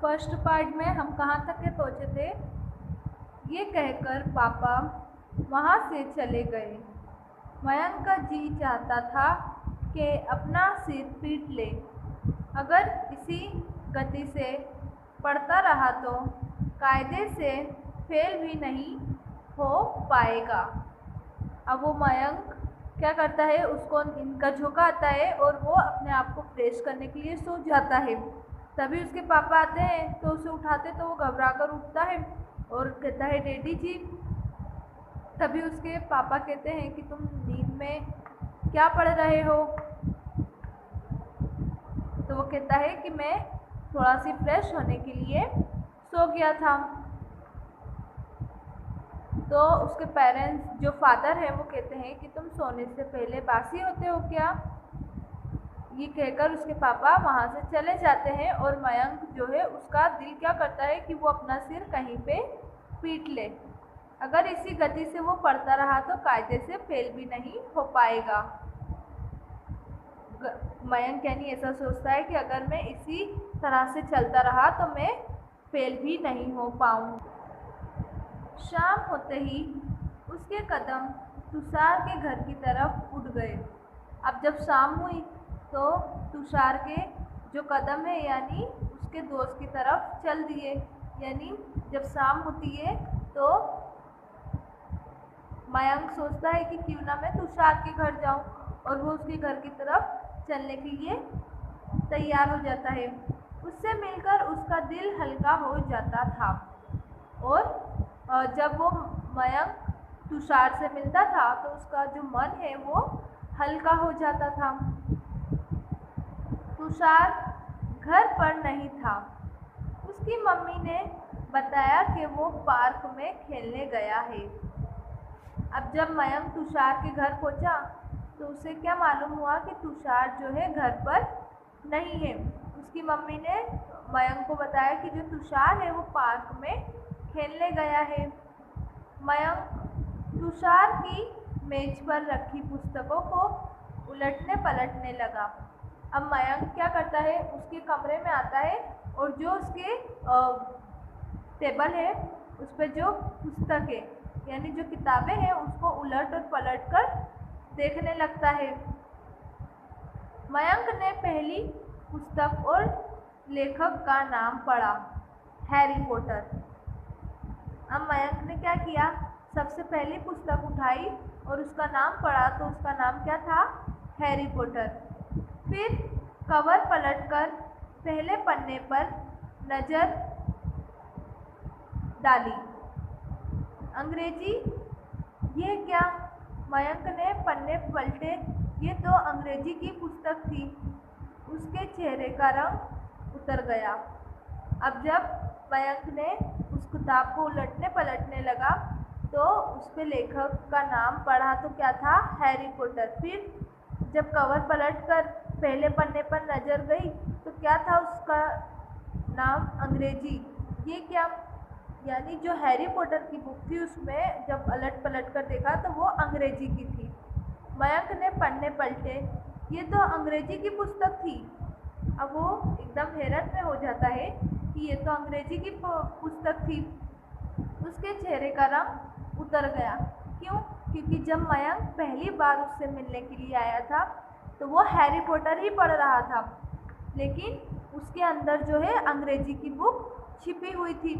First part में हम कहाँ तक के पहुँचे थे? ये कहकर पापा वहाँ से चले गए। मयंक का जी चाहता था कि अपना सिर पीट ले। अगर इसी गति से पढ़ता रहा तो कायदे से फेल भी नहीं हो पाएगा। अब वो मयंक क्या करता है, उसको इनका झोंका आता है और वो अपने आप को फ्रेश करने के लिए सो जाता है। तभी उसके पापा आते हैं तो उसे उठाते तो वो घबरा कर उठता है और कहता है, डैडी जी। तभी उसके पापा कहते हैं कि तुम नींद में क्या पढ़ रहे हो? तो वो कहता है कि मैं थोड़ा सी फ्रेश होने के लिए सो गया था। तो उसके पेरेंट्स जो फादर है वो कहते हैं कि तुम सोने से पहले बासी होते हो क्या? ये कहकर उसके पापा वहाँ से चले जाते हैं और मयंक जो है उसका दिल क्या करता है कि वो अपना सिर कहीं पे पीट ले। अगर इसी गति से वो पढ़ता रहा तो कायदे से फेल भी नहीं हो पाएगा। मयंक यानी ऐसा सोचता है कि अगर मैं इसी तरह से चलता रहा तो मैं फेल भी नहीं हो पाऊँ। शाम होते ही उसके कदम तुषार के घर की तरफ उठ गए। अब जब शाम हुई तो तुषार के जो कदम है यानी उसके दोस्त की तरफ चल दिए। यानी जब शाम होती है तो मयंक सोचता है कि क्यों ना मैं तुषार के घर जाऊं और वो उसके घर की तरफ चलने के लिए तैयार हो जाता है। उससे मिलकर उसका दिल हल्का हो जाता था और जब वो मयंक तुषार से मिलता था तो उसका जो मन है वो हल्का हो जाता था। तुषार घर पर नहीं था। उसकी मम्मी ने बताया कि वो पार्क में खेलने गया है। अब जब मयंक तुषार के घर पहुंचा तो उसे क्या मालूम हुआ कि तुषार जो है घर पर नहीं है। उसकी मम्मी ने मयंक को बताया कि जो तुषार है वो पार्क में खेलने गया है। मयंक तुषार की मेज पर रखी पुस्तकों को उलटने पलटने लगा। अब मयंक क्या करता है, उसके कमरे में आता है और जो उसके टेबल है उस पर जो पुस्तक है यानी जो किताबें हैं उसको उलट और पलट कर देखने लगता है। मयंक ने पहली पुस्तक और लेखक का नाम पढ़ा, हैरी पॉटर। अब मयंक ने क्या किया, सबसे पहली पुस्तक उठाई और उसका नाम पढ़ा तो उसका नाम क्या था, हैरी पॉटर। फिर कवर पलटकर पहले पन्ने पर नज़र डाली। अंग्रेजी, ये क्या? मयंक ने पन्ने पलटे, ये तो अंग्रेजी की पुस्तक थी। उसके चेहरे का रंग उतर गया। अब जब मयंक ने उस किताब को उलटने पलटने लगा तो उस पे लेखक का नाम पढ़ा तो क्या था, हैरी पॉटर। फिर जब कवर पलटकर पहले पन्ने पर नज़र गई तो क्या था, उसका नाम अंग्रेजी। ये क्या? यानी जो हैरी पॉटर की बुक थी उसमें जब अलट पलट कर देखा तो वो अंग्रेजी की थी। मयंक ने पन्ने पलटे, ये तो अंग्रेजी की पुस्तक थी। अब वो एकदम हैरत में हो जाता है कि ये तो अंग्रेजी की पुस्तक थी। उसके चेहरे का रंग उतर गया। क्यों? क्योंकि जब मयंक पहली बार उससे मिलने के लिए आया था तो वो हैरी पॉटर ही पढ़ रहा था, लेकिन उसके अंदर जो है अंग्रेजी की बुक छिपी हुई थी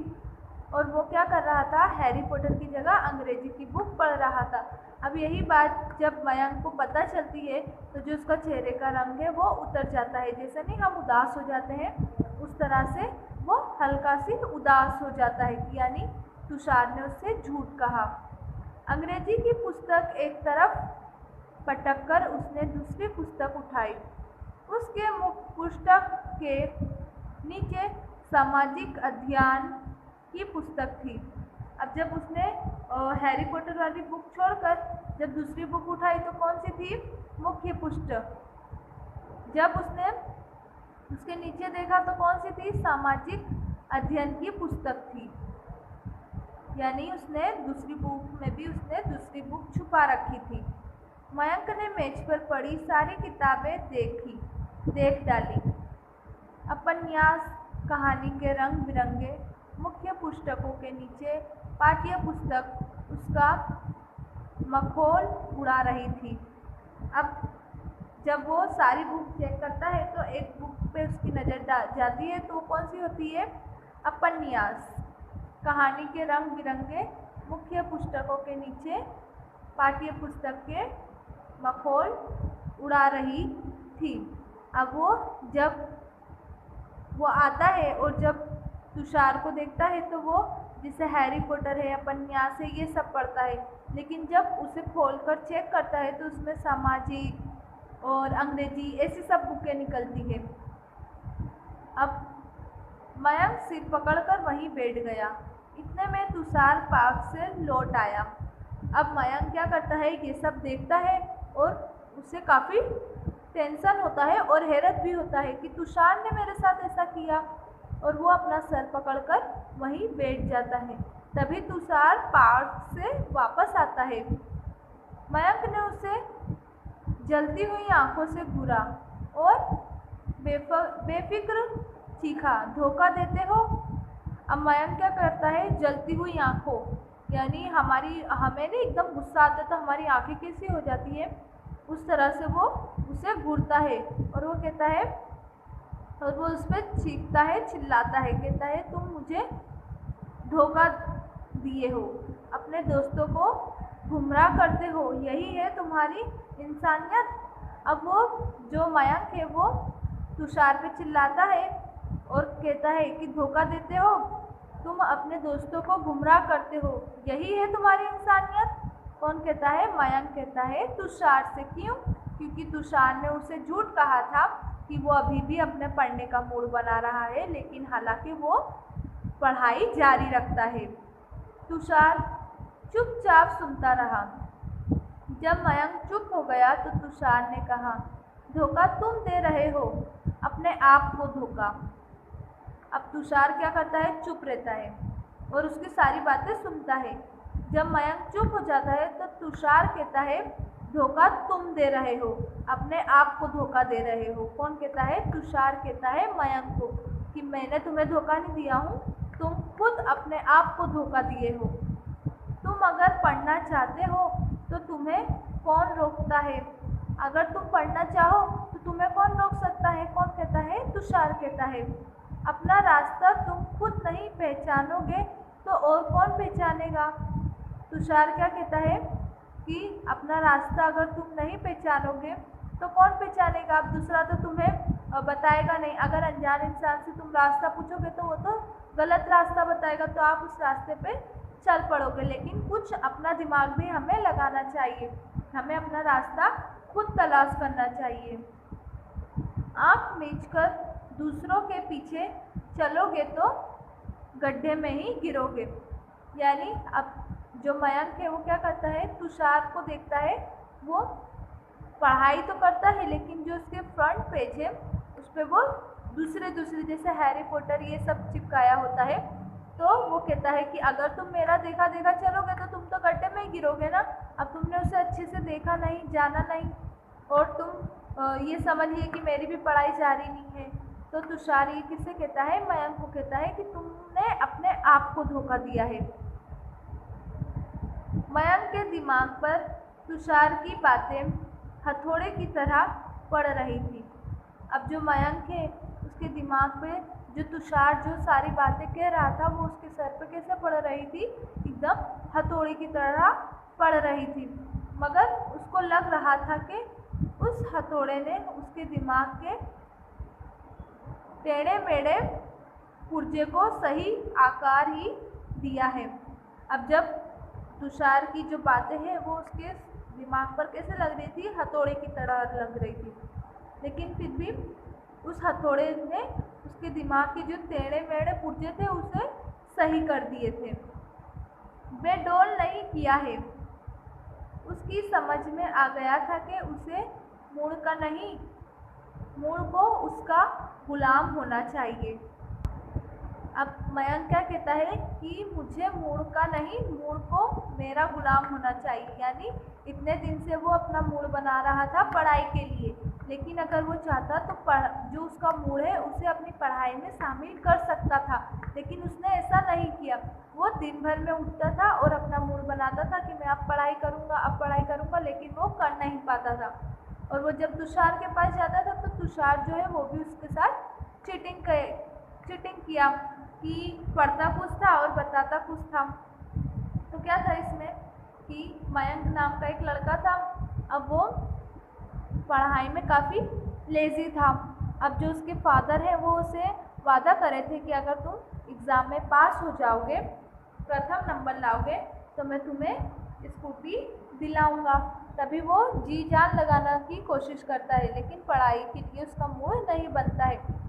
और वो क्या कर रहा था, हैरी पॉटर की जगह अंग्रेजी की बुक पढ़ रहा था। अब यही बात जब मयंक को पता चलती है तो जो उसका चेहरे का रंग है वो उतर जाता है। जैसे नहीं हम उदास हो जाते हैं उस तरह से वो हल्का सी उदास हो जाता है कि यानी तुषार ने उससे झूठ कहा। अंग्रेजी की पुस्तक एक तरफ पटककर उसने दूसरी पुस्तक उठाई। उसके मुख पुस्तक के नीचे सामाजिक अध्ययन की पुस्तक थी। अब जब उसने हैरी पॉटर वाली बुक छोड़कर जब दूसरी बुक उठाई तो कौन सी थी, मुख्य पुस्तक। जब उसने उसके नीचे देखा तो कौन सी थी, सामाजिक अध्ययन की पुस्तक थी। यानी उसने दूसरी बुक में भी उसने दूसरी बुक छुपा रखी थी। मयंक ने मेज पर पड़ी सारी किताबें देख डाली। उपन्यास, कहानी के रंग बिरंगे मुख्य पुस्तकों के नीचे पाठ्य पुस्तक उसका मखौल उड़ा रही थी। अब जब वो सारी बुक चेक करता है तो एक बुक पे उसकी नज़र जाती है, तो कौन सी होती है? उपन्यास। कहानी के रंग बिरंगे मुख्य पुस्तकों के नीचे पाठ्य पुस्तक के मखौल उड़ा रही थी। अब जब वो आता है और जब तुषार को देखता है तो वो जैसे हैरी पॉटर है, उपन्यास है, ये सब पढ़ता है, लेकिन जब उसे खोलकर चेक करता है तो उसमें सामाजिक और अंग्रेजी ऐसी सब बुकें निकलती है। अब मयंक सिर पकड़कर वहीं बैठ गया। इतने में तुषार पार्क से लौट आया। अब मयंक क्या करता है, ये सब देखता है और उसे काफ़ी टेंशन होता है और हैरत भी होता है कि तुषार ने मेरे साथ ऐसा किया, और वो अपना सर पकड़कर वहीं बैठ जाता है। तभी तुषार पार्क से वापस आता है। मयंक ने उसे जलती हुई आंखों से घूरा और बेफिक्र चीखा, धोखा देते हो? अब मयंक क्या करता है, जलती हुई आंखों यानी हमें नहीं एकदम गुस्सा आता तो हमारी आंखें कैसी हो जाती है, उस तरह से वो उसे घूरता है और वो कहता है, और वो उस पर चीखता है, चिल्लाता है, कहता है तुम मुझे धोखा दिए हो, अपने दोस्तों को गुमराह करते हो, यही है तुम्हारी इंसानियत। अब वो जो मयंक है वो तुषार पे चिल्लाता है और कहता है कि धोखा देते हो, तुम अपने दोस्तों को गुमराह करते हो, यही है तुम्हारी इंसानियत। कौन कहता है? मयंक कहता है तुषार से। क्यों? क्योंकि तुषार ने उसे झूठ कहा था कि वो अभी भी अपने पढ़ने का मूड बना रहा है, लेकिन हालांकि वो पढ़ाई जारी रखता है। तुषार चुपचाप सुनता रहा। जब मयंक चुप हो गया तो तुषार ने कहा, धोखा तुम दे रहे हो, अपने आप को धोखा। अब तुषार क्या करता है? चुप रहता है और उसकी सारी बातें सुनता है। जब मयंक चुप हो जाता है तो तुषार कहता है, धोखा तुम दे रहे हो, अपने आप को धोखा दे रहे हो। कौन कहता है? तुषार कहता है मयंक को कि मैंने तुम्हें धोखा नहीं दिया हूँ, तुम खुद अपने आप को धोखा दिए हो। तुम अगर पढ़ना चाहते हो तो तुम्हें कौन रोकता है? अगर तुम पढ़ना चाहो तो तुम्हें कौन रोक सकता है? कौन कहता है? तुषार कहता है। अपना रास्ता तुम खुद नहीं पहचानोगे तो और कौन पहचानेगा? तुषार क्या कहता है कि अपना रास्ता अगर तुम नहीं पहचानोगे तो कौन पहचानेगा? अब दूसरा तो तुम्हें बताएगा नहीं। अगर अनजान इंसान से तुम रास्ता पूछोगे तो वो तो गलत रास्ता बताएगा, तो आप उस रास्ते पे चल पड़ोगे। लेकिन कुछ अपना दिमाग भी हमें लगाना चाहिए, हमें अपना रास्ता खुद तलाश करना चाहिए। आँख मीचकर दूसरों के पीछे चलोगे तो गड्ढे में ही गिरोगे। यानी अब जो मयंक है वो क्या करता है? तुषार को देखता है, वो पढ़ाई तो करता है लेकिन जो उसके फ्रंट पेज है उस पर वो दूसरे जैसे हैरी पॉटर ये सब चिपकाया होता है। तो वो कहता है कि अगर तुम मेरा देखा देखा चलोगे तो तुम तो गड्ढे में ही गिरोगे ना। अब तुमने उसे अच्छे से देखा नहीं, जाना नहीं, और तुम ये समझिए कि मेरी भी पढ़ाई जारी नहीं है। तो तुषार ये किससे कहता है? मयंक को कहता है कि तुमने अपने आप को धोखा दिया है। मयंक के दिमाग पर तुषार की बातें हथौड़े की तरह पड़ रही थी। अब जो मयंक है उसके दिमाग पे जो तुषार जो सारी बातें कह रहा था वो उसके सर पे कैसे पड़ रही थी? एकदम हथौड़े की तरह पड़ रही थी। मगर उसको लग रहा था कि उस हथौड़े ने उसके दिमाग के टेढ़े मेढ़े पुर्जे को सही आकार ही दिया है। अब जब तुषार की जो बातें हैं वो उसके दिमाग पर कैसे लग रही थी? हथौड़े की तरह लग रही थी, लेकिन फिर भी उस हथौड़े ने उसके दिमाग के जो टेढ़े मेढ़े पुर्जे थे उसे सही कर दिए थे। बेडौल नहीं किया है। उसकी समझ में आ गया था कि उसे मूड का नहीं, मूड को उसका गुलाम होना चाहिए। अब मयंक क्या कहता है कि मुझे मूड का नहीं, मूड को मेरा गुलाम होना चाहिए। यानी इतने दिन से वो अपना मूड बना रहा था पढ़ाई के लिए, लेकिन अगर वो चाहता तो जो उसका मूड है उसे अपनी पढ़ाई में शामिल कर सकता था, लेकिन उसने ऐसा नहीं किया। वो दिन भर में उठता था और अपना मूड बनाता था कि मैं अब पढ़ाई करूँगा, अब पढ़ाई करूँगा, लेकिन वो कर नहीं पाता था। और वो जब तुषार के पास जाता था तो तुषार जो है वो भी उसके साथ चीटिंग किया कि पढ़ता कुछ था और बताता कुछ था। तो क्या था इसमें कि मयंक नाम का एक लड़का था। अब वो पढ़ाई में काफ़ी लेज़ी था। अब जो उसके फादर हैं वो उसे वादा करे थे कि अगर तुम एग्ज़ाम में पास हो जाओगे, प्रथम नंबर लाओगे, तो मैं तुम्हें स्कूटी दिलाऊंगा। तभी वो जी जान लगाना की कोशिश करता है, लेकिन पढ़ाई के लिए उसका मूड नहीं बनता है।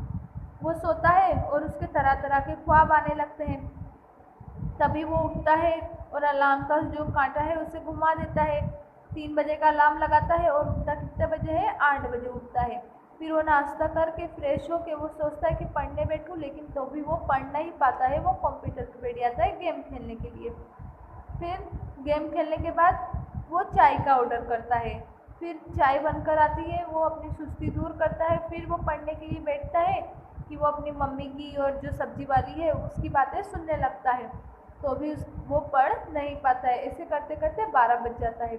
वो सोता है और उसके तरह तरह के ख्वाब आने लगते हैं। तभी वो उठता है और अलार्म का जो कांटा है उसे घुमा देता है। 3 बजे का अलार्म लगाता है और उठता कितने बजे है, 8 बजे उठता है। फिर वो नाश्ता करके फ्रेश होके वो सोचता है कि पढ़ने बैठूं, लेकिन तो भी वो पढ़ नहीं पाता है। वो कंप्यूटर पे बैठ जाता है गेम खेलने के लिए। फिर गेम खेलने के बाद वो चाय का ऑर्डर करता है। फिर चाय बनकर आती है, वो अपनी सुस्ती दूर करता है। फिर वो पढ़ने के लिए बैठता है कि वो अपनी मम्मी की और जो सब्जी वाली है उसकी बातें सुनने लगता है, तो भी वो पढ़ नहीं पाता है। ऐसे करते करते 12 बज जाता है।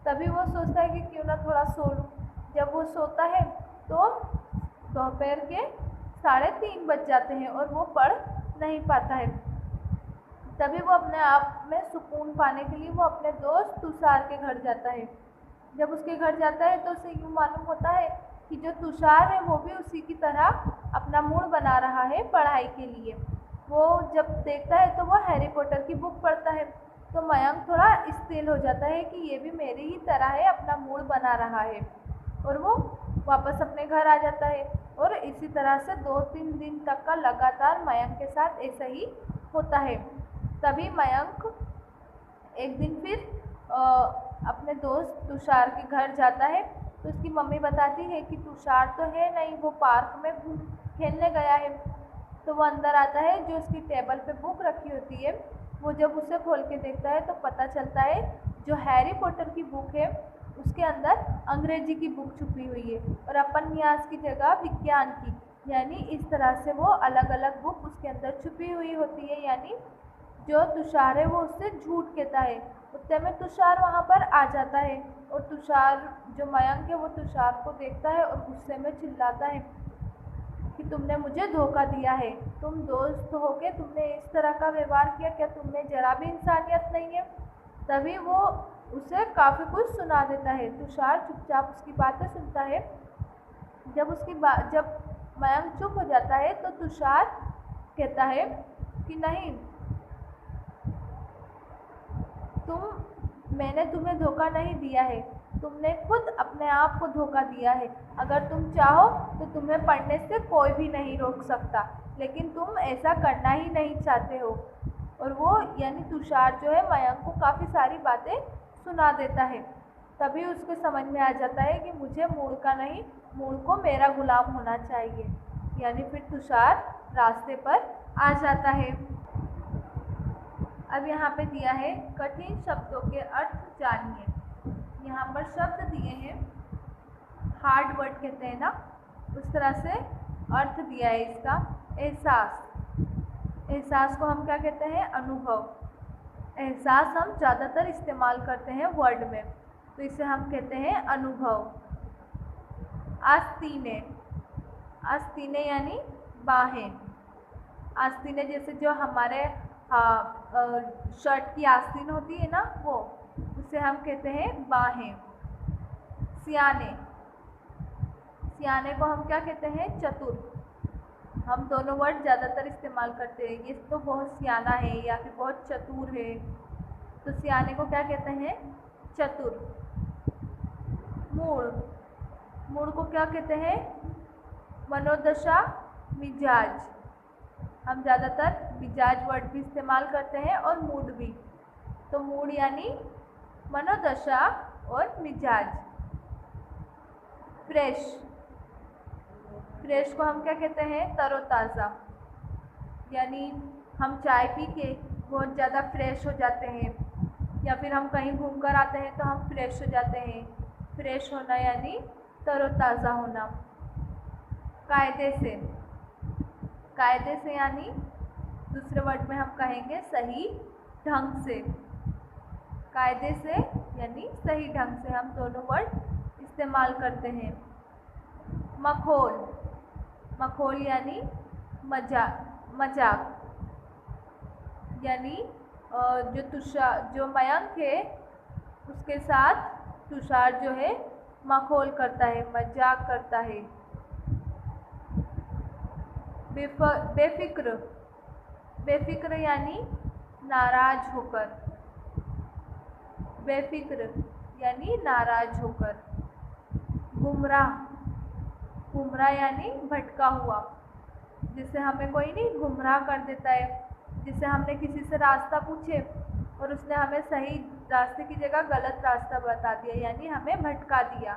तभी वो सोचता है कि क्यों ना थोड़ा सो लूँ। जब वो सोता है तो दोपहर के 3:30 बज जाते हैं और वो पढ़ नहीं पाता है। तभी वो अपने आप में सुकून पाने के लिए वो अपने दोस्त तुषार के घर जाता है। जब उसके घर जाता है तो उसे यूँ मालूम होता है कि जो तुषार है वो भी उसी की तरह अपना मूड बना रहा है पढ़ाई के लिए। वो जब देखता है तो वो हैरी पॉटर की बुक पढ़ता है, तो मयंक थोड़ा स्थिर हो जाता है कि ये भी मेरी ही तरह है, अपना मूड बना रहा है। और वो वापस अपने घर आ जाता है। और इसी तरह से 2-3 दिन तक का लगातार मयंक के साथ ऐसा ही होता है। तभी मयंक एक दिन फिर अपने दोस्त तुषार के घर जाता है, तो उसकी मम्मी बताती है कि तुषार तो है नहीं, वो पार्क में खेलने गया है। तो वो अंदर आता है, जो उसकी टेबल पे बुक रखी होती है वो जब उसे खोल के देखता है तो पता चलता है जो हैरी पॉटर की बुक है उसके अंदर अंग्रेजी की बुक छुपी हुई है और उपन्यास की जगह विज्ञान की। यानी इस तरह से वो अलग अलग बुक उसके अंदर छुपी हुई होती है। यानी जो तुषार है वो उससे झूठ कहता है। उतने में तुषार वहाँ पर आ जाता है और तुषार जो मयंक है वो तुषार को देखता है और गुस्से में चिल्लाता है कि तुमने मुझे धोखा दिया है, तुम दोस्त होके तुमने इस तरह का व्यवहार किया, क्या तुमने जरा भी इंसानियत नहीं है। तभी वो उसे काफ़ी कुछ सुना देता है। तुषार चुपचाप उसकी बातें सुनता है। जब मयंक चुप हो जाता है तो तुषार कहता है कि नहीं, मैंने तुम्हें धोखा नहीं दिया है, तुमने खुद अपने आप को धोखा दिया है। अगर तुम चाहो तो तुम्हें पढ़ने से कोई भी नहीं रोक सकता, लेकिन तुम ऐसा करना ही नहीं चाहते हो। और वो यानी तुषार जो है मयंक को काफ़ी सारी बातें सुना देता है। तभी उसको समझ में आ जाता है कि मुझे मूड का नहीं, मूड को मेरा गुलाम होना चाहिए। यानी फिर तुषार रास्ते पर आ जाता है। अब यहाँ पे दिया है कठिन शब्दों के अर्थ जानिए। यहाँ पर शब्द दिए हैं, हार्ड वर्ड कहते हैं ना, उस तरह से अर्थ दिया है इसका। एहसास, एहसास को हम क्या कहते हैं, अनुभव। एहसास हम ज़्यादातर इस्तेमाल करते हैं वर्ड में, तो इसे हम कहते हैं अनुभव। आस्तीने, आस्तीने यानी बाहें। आस्तीने जैसे जो हमारे शर्ट की आस्तीन होती है ना, वो उसे हम कहते हैं बाहें। सियाने, सियाने को हम क्या कहते हैं, चतुर। हम दोनों वर्ड ज़्यादातर इस्तेमाल करते हैं, ये तो बहुत सियाना है या फिर बहुत चतुर है, तो सियाने को क्या कहते हैं, चतुर। मूड, मूड को क्या कहते हैं, मनोदशा, मिजाज। हम ज़्यादातर मिजाज वर्ड भी इस्तेमाल करते हैं और मूड भी। तो मूड यानी मनोदशा और मिजाज। फ्रेश, फ्रेश को हम क्या कहते हैं, तरोताज़ा। यानी हम चाय पी के बहुत ज़्यादा फ्रेश हो जाते हैं, या फिर हम कहीं घूम कर आते हैं तो हम फ्रेश हो जाते हैं। फ्रेश होना यानी तरोताज़ा होना। कायदे से, कायदे से यानी दूसरे वर्ड में हम कहेंगे सही ढंग से। कायदे से यानी सही ढंग से, हम दोनों वर्ड इस्तेमाल करते हैं। मखौल, मखौल यानी मजाक यानी जो मयंक है उसके साथ तुषार जो है मखौल करता है, मजाक करता है। बेफिक्र, बेफिक्र यानी नाराज होकर, बेफिक्र यानी नाराज होकर। गुमराह, गुमराह यानी भटका हुआ, जिससे हमें कोई नहीं गुमराह कर देता है। जिससे हमने किसी से रास्ता पूछे और उसने हमें सही रास्ते की जगह गलत रास्ता बता दिया, यानी हमें भटका दिया,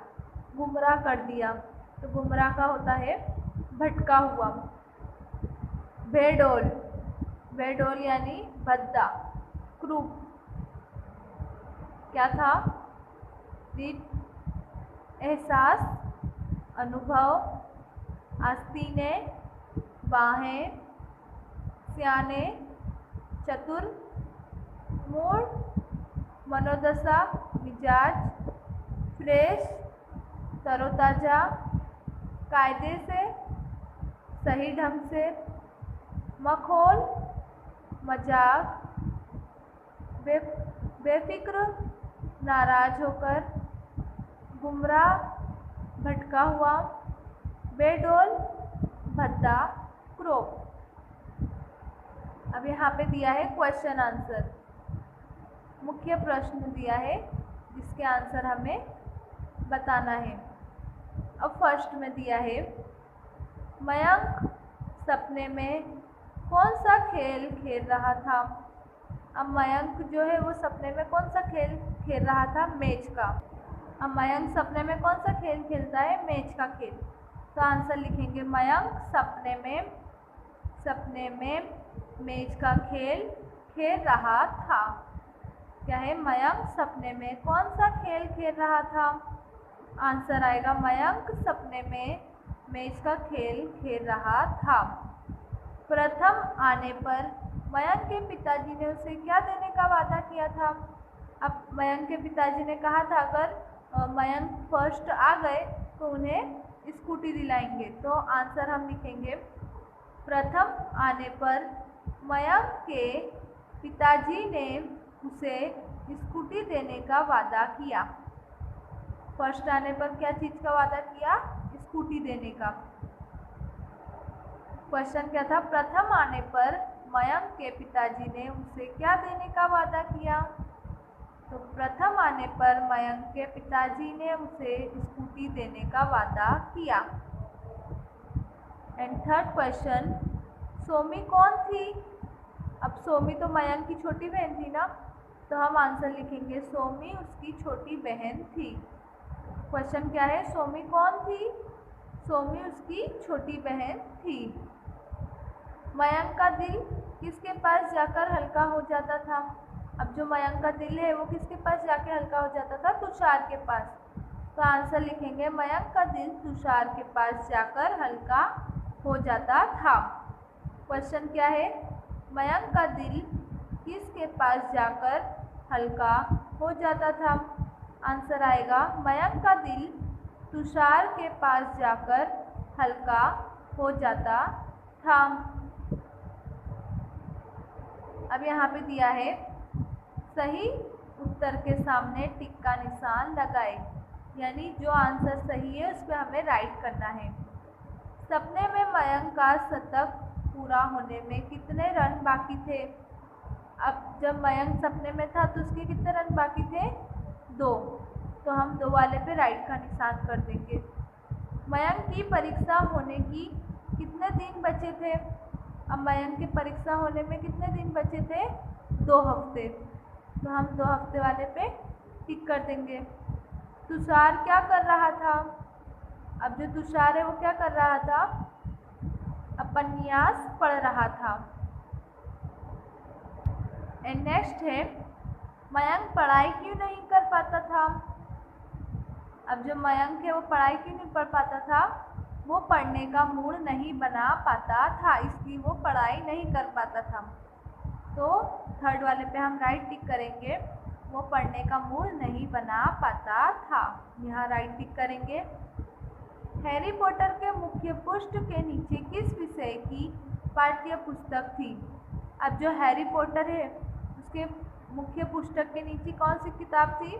गुमराह कर दिया। तो गुमराह का होता है भटका हुआ। बेडौल, बेडौल यानी भद्दा, क्रूप। क्या था? एहसास, अनुभव, आस्तीने, बाहें, सियाने, चतुर, मूड, मनोदशा, मिजाज, फ्रेश, तरोताज़ा, कायदे से, सही ढंग से, मखौल, मजाक, बेफिक्र, नाराज होकर, गुमराह, भटका हुआ, बेडौल, भद्दा, क्रोप। अब यहाँ पे दिया है क्वेश्चन आंसर, मुख्य प्रश्न दिया है जिसके आंसर हमें बताना है। अब फर्स्ट में दिया है, मयंक सपने में कौन सा खेल खेल रहा था। अब मयंक जो है वो सपने में कौन सा खेल खेल रहा था? मैच का। अब मयंक सपने में कौन सा खेल खेलता है? मैच का खेल। तो आंसर लिखेंगे, मयंक सपने में मैच का खेल खेल रहा था। क्या है? मयंक सपने में कौन सा खेल खेल रहा था? आंसर आएगा, मयंक सपने में मैच का खेल खेल रहा था। प्रथम आने पर मयंक के पिताजी ने उसे क्या देने का वादा किया था। अब मयंक के पिताजी ने कहा था अगर मयंक फर्स्ट आ गए तो उन्हें स्कूटी दिलाएंगे। तो आंसर हम लिखेंगे, प्रथम आने पर मयंक के पिताजी ने उसे स्कूटी देने का वादा किया। फर्स्ट आने पर क्या चीज़ का वादा किया? स्कूटी देने का। क्वेश्चन क्या था? प्रथम आने पर मयंक के पिताजी ने उसे क्या देने का वादा किया। तो प्रथम आने पर मयंक के पिताजी ने उसे स्कूटी देने का वादा किया। एंड थर्ड क्वेश्चन, सोमी कौन थी। अब सोमी तो मयंक की छोटी बहन थी ना, तो हम आंसर लिखेंगे, सोमी उसकी छोटी बहन थी। क्वेश्चन क्या है? सोमी कौन थी? सोमी उसकी छोटी बहन थी। मयंक का दिल किसके पास जाकर हल्का हो जाता था। अब जो मयंक का दिल है वो किसके पास जाके हल्का हो जाता था? तुषार के पास। तो आंसर लिखेंगे, मयंक का दिल तुषार के पास जाकर हल्का हो जाता था। क्वेश्चन क्या है? मयंक का दिल किसके पास जाकर हल्का हो जाता था। आंसर आएगा, मयंक का दिल तुषार के पास जाकर हल्का हो जाता था। अब यहाँ पे दिया है, सही उत्तर के सामने टिक का निशान लगाए, यानी जो आंसर सही है उस पर हमें राइट करना है। सपने में मयंक का शतक पूरा होने में कितने रन बाकी थे। अब जब मयंक सपने में था तो उसके कितने रन बाकी थे? 2। तो हम 2 वाले पे राइट का निशान कर देंगे। मयंक की परीक्षा होने की कितने दिन बचे थे। अब मयंक की परीक्षा होने में कितने दिन बचे थे? 2 हफ्ते। तो हम 2 हफ्ते वाले पे टिक कर देंगे। तुषार क्या कर रहा था। अब जो तुषार है वो क्या कर रहा था? उपन्यास पढ़ रहा था। नेक्स्ट है, मयंक पढ़ाई क्यों नहीं कर पाता था। अब जो मयंक है वो पढ़ाई क्यों नहीं पढ़ पाता था? वो पढ़ने का मूड नहीं बना पाता था, इसलिए वो पढ़ाई नहीं कर पाता था। तो थर्ड वाले पे हम राइट टिक करेंगे, वो पढ़ने का मूड नहीं बना पाता था। यहाँ राइट टिक करेंगे। हैरी पॉटर के मुख्य पृष्ठ के नीचे किस विषय की पाठ्य पुस्तक थी? अब जो हैरी पॉटर है उसके मुख्य पुस्तक के नीचे कौन सी किताब थी?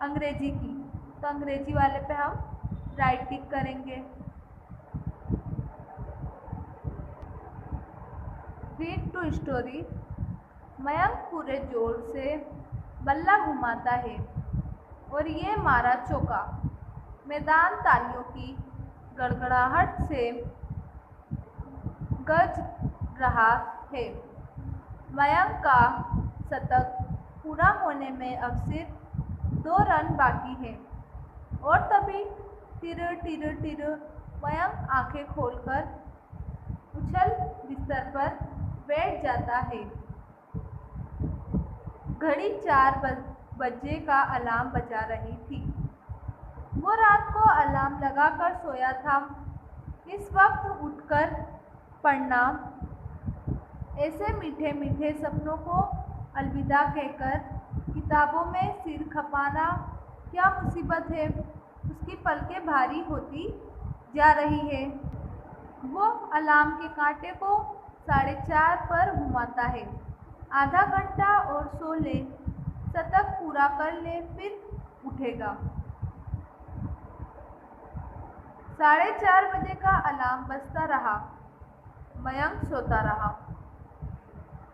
अंग्रेजी की। तो अंग्रेजी वाले पे हम राइट टिक करेंगे। Read to story. मयंक पूरे जोर से बल्ला घुमाता है और ये मारा चौका। मैदान तालियों की गड़गड़ाहट से गज रहा है। मयंक का शतक पूरा होने में अब सिर्फ 2 रन बाकी हैं और तभी तिर तिर तिर मयंक आंखें खोलकर उछल बिस्तर पर बैठ जाता है। घड़ी 4 बजे का अलार्म बजा रही थी। वो रात को अलार्म लगाकर सोया था। इस वक्त उठकर पढ़ना, ऐसे मीठे मीठे सपनों को अलविदा कहकर किताबों में सिर खपाना क्या मुसीबत है। उसकी पलकें भारी होती जा रही है। वो अलार्म के कांटे को 4:30 पर घुमाता है। आधा घंटा और सो ले, शतक पूरा कर ले, फिर उठेगा। 4:30 बजे का अलार्म बजता रहा। मयंक सोता रहा।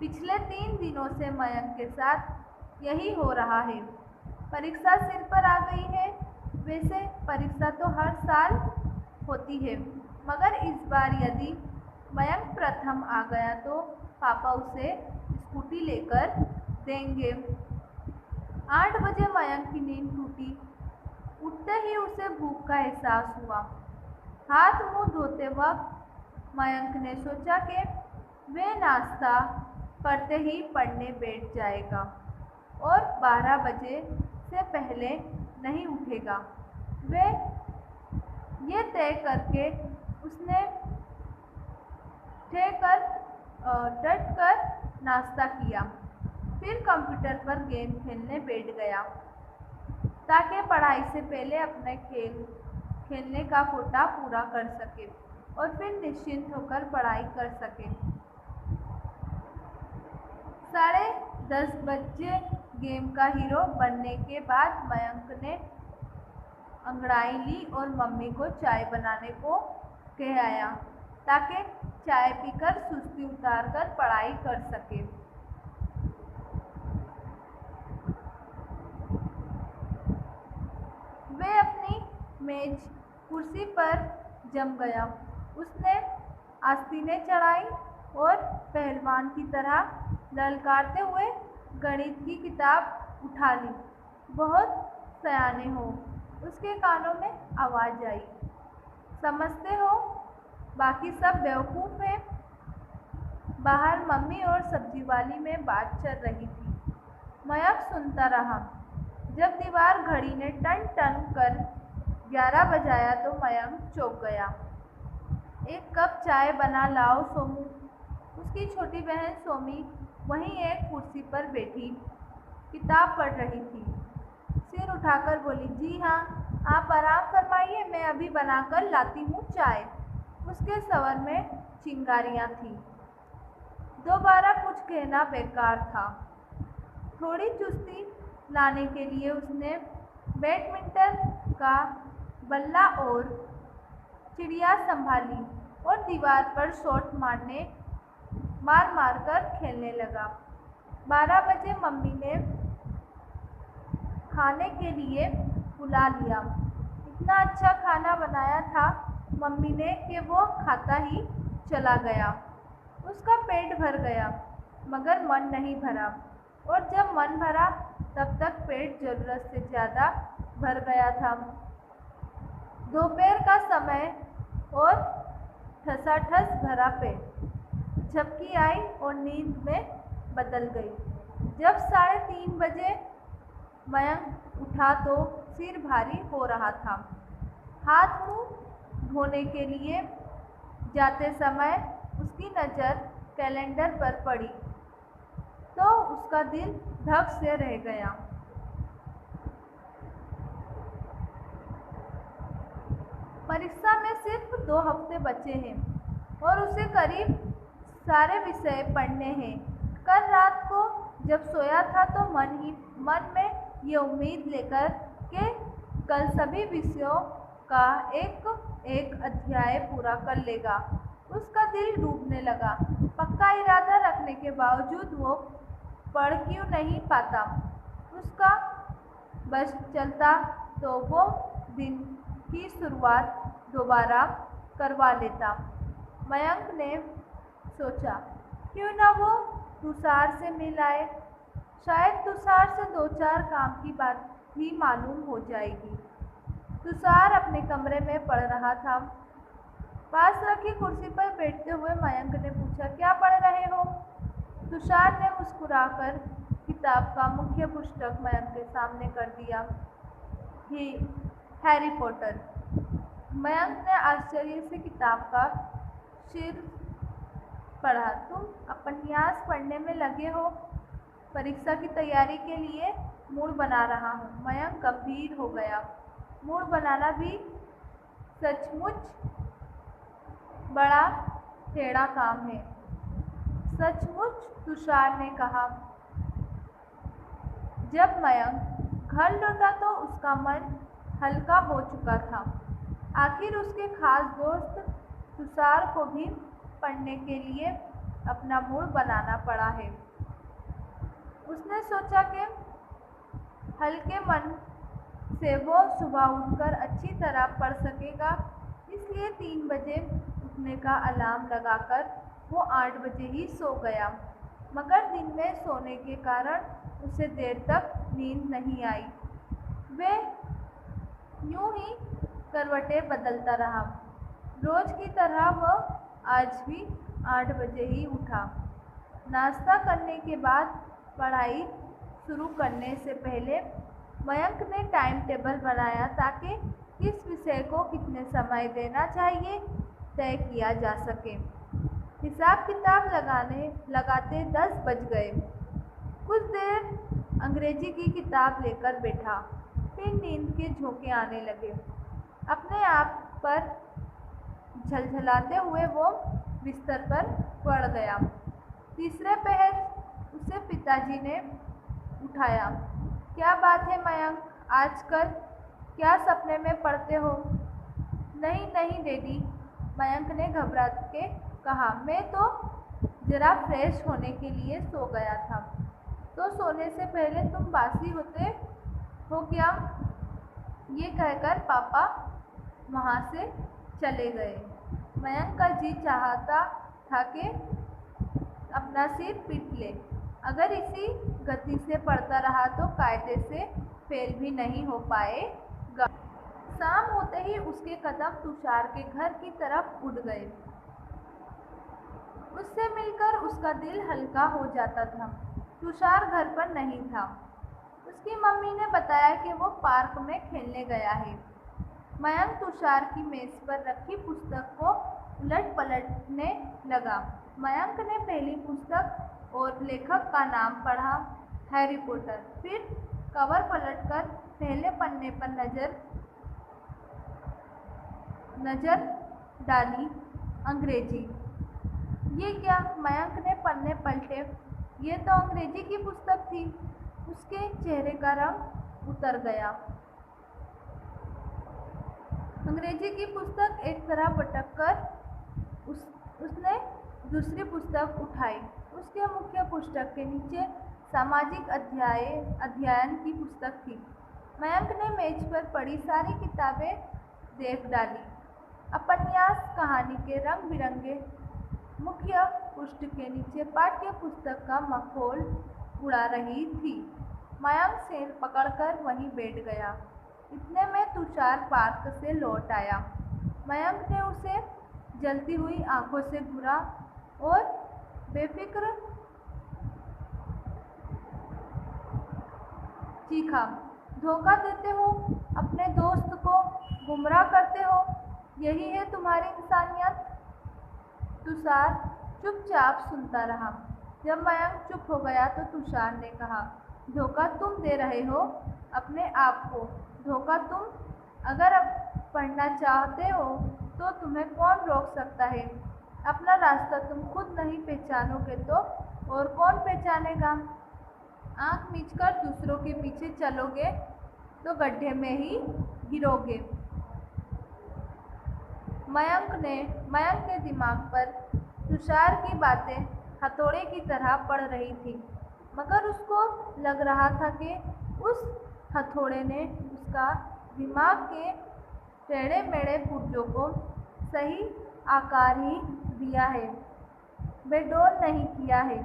पिछले 3 दिनों से मयंक के साथ यही हो रहा है। परीक्षा सिर पर आ गई है। वैसे परीक्षा तो हर साल होती है, मगर इस बार यदि मयंक प्रथम आ गया तो पापा उसे स्कूटी लेकर देंगे। 8 बजे मयंक की नींद टूटी। उठते ही उसे भूख का एहसास हुआ। हाथ मुंह धोते वक्त मयंक ने सोचा कि वे नाश्ता करते ही पढ़ने बैठ जाएगा और 12 बजे से पहले नहीं उठेगा। वे ये तय करके उसने डट कर नाश्ता किया, फिर कंप्यूटर पर गेम खेलने बैठ गया ताकि पढ़ाई से पहले अपने खेलने का कोटा पूरा कर सके और फिर निश्चिंत होकर पढ़ाई कर सके। 10:30 बजे गेम का हीरो बनने के बाद मयंक ने अंगड़ाई ली और मम्मी को चाय बनाने को कह आया ताकि चाय पीकर सुस्ती उतारकर पढ़ाई कर सके। वे अपनी मेज कुर्सी पर जम गया। उसने आस्तीनें चढ़ाई और पहलवान की तरह ललकारते हुए गणित की किताब उठा ली। बहुत सयाने हो, उसके कानों में आवाज़ आई। समझते हो, बाकी सब बेवकूफ़ हैं। बाहर मम्मी और सब्जी वाली में बात चल रही थी। मयंक सुनता रहा। जब दीवार घड़ी ने टन टन कर 11 बजाया तो मयंक चौंक गया। 1 कप चाय बना लाओ सोमू। उसकी छोटी बहन सोमी वहीं एक कुर्सी पर बैठी किताब पढ़ रही थी। सिर उठाकर बोली, जी हाँ, आप आराम फरमाइए, मैं अभी बनाकर लाती हूँ चाय। उसके स्वर में चिंगारियाँ थीं। दोबारा कुछ कहना बेकार था। थोड़ी चुस्ती लाने के लिए उसने बैडमिंटन का बल्ला और चिड़िया संभाली और दीवार पर शॉट मार कर खेलने लगा। 12 बजे मम्मी ने खाने के लिए बुला लिया। इतना अच्छा खाना बनाया था मम्मी ने कि वो खाता ही चला गया। उसका पेट भर गया मगर मन नहीं भरा, और जब मन भरा तब तक पेट ज़रूरत से ज़्यादा भर गया था। दोपहर का समय और ठसाठस भरा पेट। झपकी आई और नींद में बदल गई। जब 3:30 बजे मयंक उठा तो सिर भारी हो रहा था। हाथ मुंह धोने के लिए जाते समय उसकी नज़र कैलेंडर पर पड़ी तो उसका दिल धक से रह गया। परीक्षा में सिर्फ 2 हफ्ते बचे हैं और उसे करीब सारे विषय पढ़ने हैं। कल रात को जब सोया था तो मन में ये उम्मीद लेकर कि कल सभी विषयों का एक एक अध्याय पूरा कर लेगा, उसका दिल डूबने लगा। पक्का इरादा रखने के बावजूद वो पढ़ क्यों नहीं पाता। उसका बस चलता तो वो दिन की शुरुआत दोबारा करवा लेता। मयंक ने सोचा, क्यों ना वो तुषार से मिल आए, शायद तुषार से 2-4 काम की बात भी मालूम हो जाएगी। तुषार अपने कमरे में पढ़ रहा था। पास रखी कुर्सी पर बैठते हुए मयंक ने पूछा, क्या पढ़ रहे हो? तुषार ने मुस्कुराकर किताब का मुख्य पुस्तक मयंक के सामने कर दिया, हैरी पॉटर। मयंक ने आश्चर्य से किताब का शीर्ष पढ़ा। तुम उपन्यास पढ़ने में लगे हो? परीक्षा की तैयारी के लिए मूड बना रहा हूँ। मयंक गंभीर हो गया। मूड बनाना भी सचमुच बड़ा टेढ़ा काम है। सचमुच, तुषार ने कहा। जब मयंक घर लौटा तो उसका मन हल्का हो चुका था। आखिर उसके खास दोस्त तुषार को भी पढ़ने के लिए अपना मूड बनाना पड़ा है। उसने सोचा कि हल्के मन से वो सुबह उठकर अच्छी तरह पढ़ सकेगा, इसलिए 3 बजे उठने का अलार्म लगाकर वो 8 बजे ही सो गया। मगर दिन में सोने के कारण उसे देर तक नींद नहीं आई। वे यूं ही करवटें बदलता रहा। रोज की तरह वह आज भी 8 बजे ही उठा। नाश्ता करने के बाद पढ़ाई शुरू करने से पहले मयंक ने टाइम टेबल बनाया ताकि किस विषय को कितने समय देना चाहिए तय किया जा सके। हिसाब किताब लगाते 10 बज गए। कुछ देर अंग्रेजी की किताब लेकर बैठा, फिर नींद के झोंके आने लगे। अपने आप पर झलझलाते हुए वो बिस्तर पर पड़ गया। तीसरे पहर उसे पिताजी ने उठाया। क्या बात है मयंक, आजकल क्या सपने में पढ़ते हो? नहीं नहीं डैडी, मयंक ने घबरा के कहा, मैं तो जरा फ्रेश होने के लिए सो गया था। तो सोने से पहले तुम बासी होते हो क्या? ये कहकर पापा वहाँ से चले गए। मयंक का जी चाहता था कि अपना सिर पीट ले। अगर इसी गति से पढ़ता रहा तो कायदे से फेल भी नहीं हो पाएगा। शाम होते ही उसके कदम तुषार के घर की तरफ उड़ गए। उससे मिलकर उसका दिल हल्का हो जाता था। तुषार घर पर नहीं था। उसकी मम्मी ने बताया कि वो पार्क में खेलने गया है। मयंक तुषार की मेज पर रखी पुस्तक को उलट पलटने लगा। मयंक ने पहली पुस्तक और लेखक का नाम पढ़ा, हैरी पॉटर। फिर कवर पलटकर पहले पन्ने पर नजर डाली, अंग्रेजी। ये क्या? मयंक ने पन्ने पलटे। ये तो अंग्रेजी की पुस्तक थी। उसके चेहरे का रंग उतर गया। अंग्रेजी की पुस्तक एक तरह पटक कर उसने दूसरी पुस्तक उठाई। उसके मुख्य पुस्तक के नीचे सामाजिक अध्ययन की पुस्तक थी। मयंक ने मेज पर पड़ी सारी किताबें देख डाली। उपन्यास, कहानी के रंग बिरंगे मुख्य पृष्ठ के नीचे पाठ्य पुस्तक का मखौल उड़ा रही थी। मयंक सिर पकड़कर वहीं बैठ गया। इतने में तुषार पार्क से लौट आया। मयंक ने उसे जलती हुई आंखों से घूरा और बेफिक्र चीखा, धोखा देते हो? अपने दोस्त को गुमराह करते हो। यही है तुम्हारी इंसानियत। तुषार चुपचाप सुनता रहा। जब मयंक चुप हो गया तो तुषार ने कहा, धोखा तुम दे रहे हो अपने आप को। धोखा तुम अगर अब पढ़ना चाहते हो तो तुम्हें कौन रोक सकता है। अपना रास्ता तुम खुद नहीं पहचानोगे तो और कौन पहचानेगा। आंख मीचकर दूसरों के पीछे चलोगे तो गड्ढे में ही गिरोगे। मयंक के दिमाग पर तुषार की बातें हथौड़े की तरह पड़ रही थी, मगर उसको लग रहा था कि उस हथौड़े ने उसका दिमाग के टेढ़े मेढ़े पुर्जों को सही आकार ही दिया है, बेडौल नहीं किया है।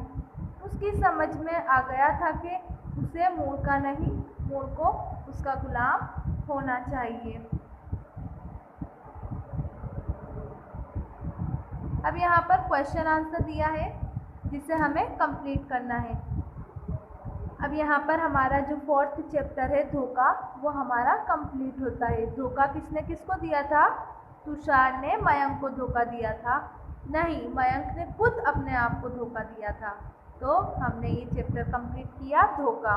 उसकी समझ में आ गया था कि उसे मूल का नहीं, मूल को उसका गुलाम होना चाहिए। अब यहाँ पर क्वेश्चन आंसर दिया है जिसे हमें कंप्लीट करना है। अब यहाँ पर हमारा जो 4th चैप्टर है धोखा, वो हमारा कंप्लीट होता है। धोखा किसने किसको दिया था? तुषार ने मयंक को धोखा दिया था। नहीं, मयंक ने खुद अपने आप को धोखा दिया था। तो हमने ये चैप्टर कंप्लीट किया, धोखा।